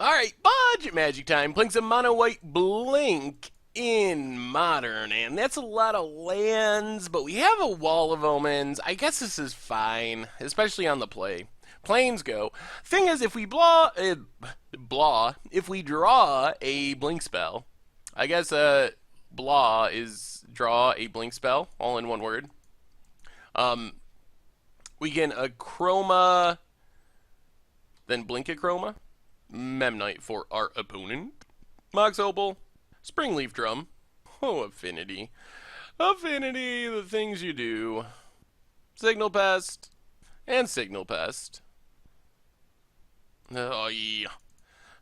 Alright, budget magic time. Playing some mono white blink in modern, and that's a lot of lands, but we have a wall of omens. I guess this is fine, especially on the play. Planes go. Thing is, if we if we draw a blink spell, I guess blah is draw a blink spell, all in one word. Um, we can a chroma, then blink a chroma. Memnite for our opponent. Mox Opal. Springleaf Drum. Oh, Affinity. Affinity, the things you do. Signal Pest. And Signal Pest. Oh, yeah.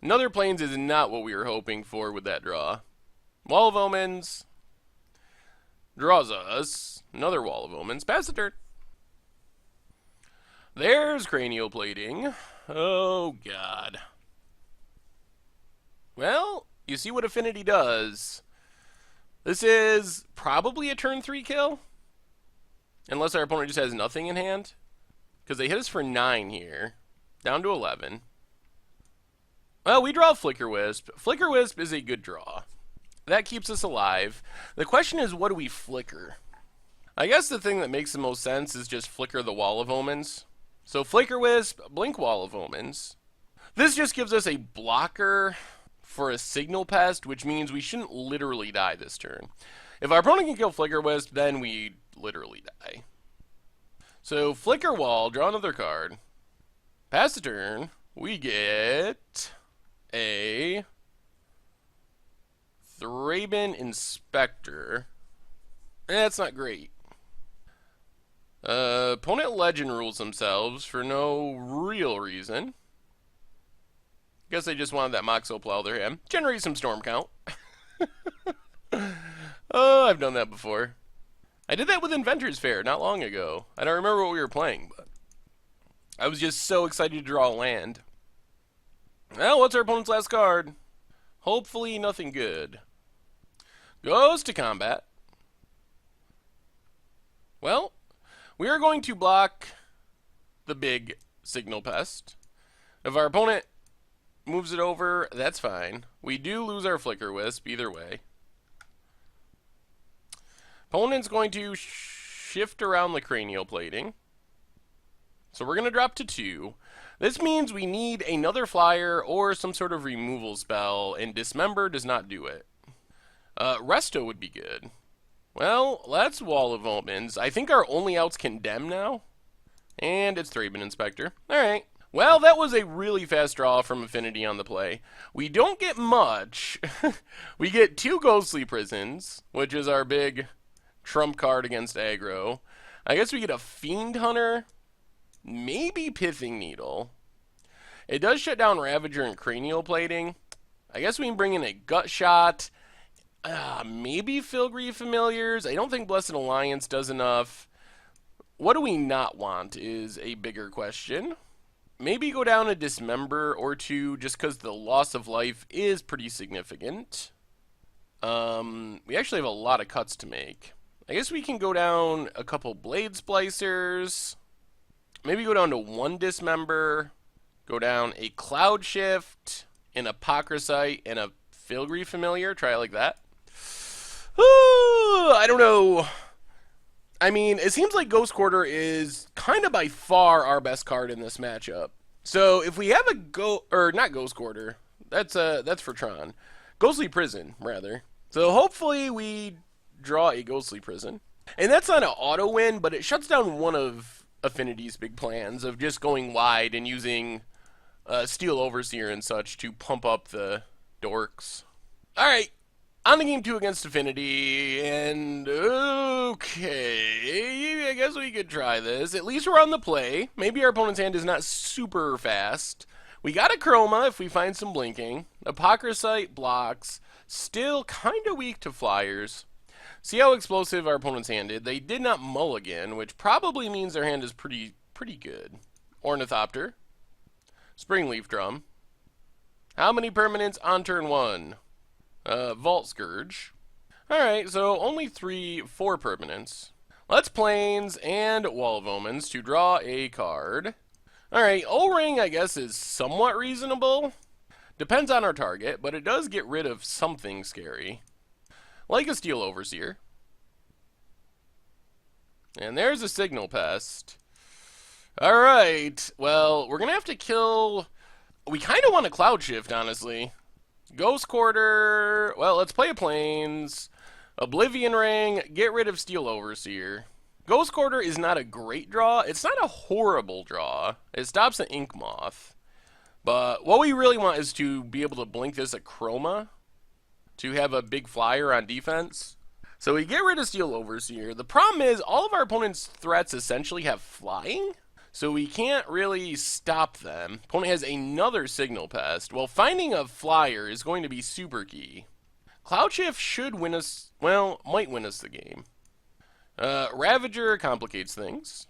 Another Plains is not what we were hoping for with that draw. Wall of Omens. Draws us. Another Wall of Omens. Pass the turn. There's Cranial Plating. Oh, God. Well, you see what Affinity does. This is probably a turn 3 kill. Unless our opponent just has nothing in hand. Because they hit us for 9 here. Down to 11. Well, we draw Flicker Wisp. Flicker Wisp is a good draw. That keeps us alive. The question is, what do we flicker? I guess the thing that makes the most sense is just flicker the Wall of Omens. So Flicker Wisp, blink Wall of Omens. This just gives us a blocker for a Signal Pest, which means we shouldn't literally die this turn. If our opponent can kill Flicker Wisp, then we literally die. So Flicker Wall, draw another card. Pass the turn. We get a Thraben Inspector. That's not great. Opponent Legend rules themselves for no real reason. Guess they just wanted that Mox Opal out of their hand. Generate some Storm Count. Oh, I've done that before. I did that with Inventor's Fair not long ago. I don't remember what we were playing, but I was just so excited to draw a land. Well, what's our opponent's last card? Hopefully nothing good. Goes to combat. Well, we are going to block the big Signal Pest. If our opponent moves it over, that's fine. We do lose our Flicker Wisp either way. Opponent's going to shift around the Cranial Plating. So we're going to drop to 2. This means we need another flyer or some sort of removal spell, and Dismember does not do it. Resto would be good. Well, that's Wall of Omens. I think our only out's Condemn now. And it's Thraben Inspector. Alright. Well, that was a really fast draw from Affinity on the play. We don't get much. We get 2 Ghostly Prisons, which is our big trump card against aggro. I guess we get a Fiend Hunter, maybe Pithing Needle. It does shut down Ravager and Cranial Plating. I guess we can bring in a Gut Shot, maybe Filigree Familiars. I don't think Blessed Alliance does enough. What do we not want is a bigger question. Maybe go down a Dismember or 2 just because the loss of life is pretty significant. We actually have a lot of cuts to make. I guess we can go down a couple Blade Splicers. Maybe go down to 1 Dismember. Go down a Cloud Shift, an Apocryphite, and a Filigree Familiar. Try it like that. Ooh, I don't know. I mean, it seems like Ghost Quarter is kind of by far our best card in this matchup. So if we have a not Ghost Quarter, that's for Tron. Ghostly Prison, rather. So hopefully we draw a Ghostly Prison. And that's not an auto win, but it shuts down one of Affinity's big plans of just going wide and using Steel Overseer and such to pump up the dorks. Alright. On to game 2 against Affinity, and okay, I guess we could try this. At least we're on the play. Maybe our opponent's hand is not super fast. We got a Chroma if we find some blinking. Apocryphite blocks. Still kind of weak to flyers. See how explosive our opponent's hand is. They did not mulligan, which probably means their hand is pretty good. Ornithopter. Springleaf Drum. How many permanents on turn 1? Vault Scourge. Alright, so only 4 permanents. Let's Plains and Wall of Omens to draw a card. Alright, O-Ring I guess is somewhat reasonable. Depends on our target, but it does get rid of something scary. Like a Steel Overseer. And there's a Signal Pest. Alright, well, we're going to have to kill... We kind of want a Cloud Shift, honestly. Ghost Quarter... Well, let's play a Plains. Oblivion Ring, get rid of Steel Overseer. Ghost Quarter is not a great draw. It's not a horrible draw. It stops the Ink Moth. But what we really want is to be able to blink this a Chroma to have a big flyer on defense. So we get rid of Steel Overseer. The problem is all of our opponent's threats essentially have flying, so we can't really stop them. Opponent has another Signal Pest. Well, finding a flyer is going to be super key. Cloud Shift should win us, well, might win us the game. Ravager complicates things.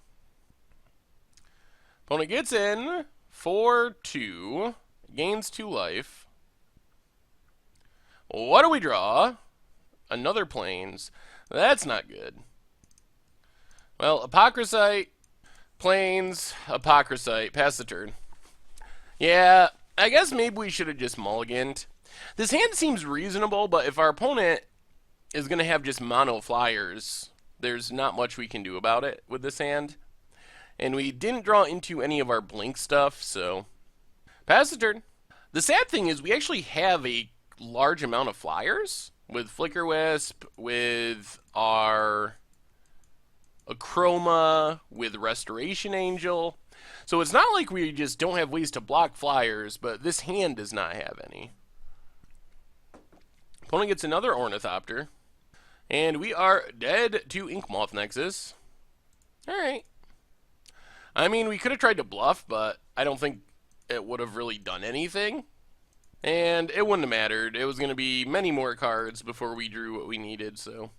Opponent gets in for 2, gains 2 life. What do we draw? Another Plains. That's not good. Well, Apocryphite, Plains, Apocryphite, pass the turn. Yeah, I guess maybe we should have just mulliganed. This hand seems reasonable, but if our opponent is going to have just mono flyers, there's not much we can do about it with this hand. And we didn't draw into any of our blink stuff, so pass the turn. The sad thing is we actually have a large amount of flyers with Flicker Wisp, with our Chroma, with Restoration Angel. So it's not like we just don't have ways to block flyers, but this hand does not have any. Opponent gets another Ornithopter. And we are dead to Inkmoth Nexus. Alright. I mean, we could have tried to bluff, but I don't think it would have really done anything. And it wouldn't have mattered. It was going to be many more cards before we drew what we needed, so...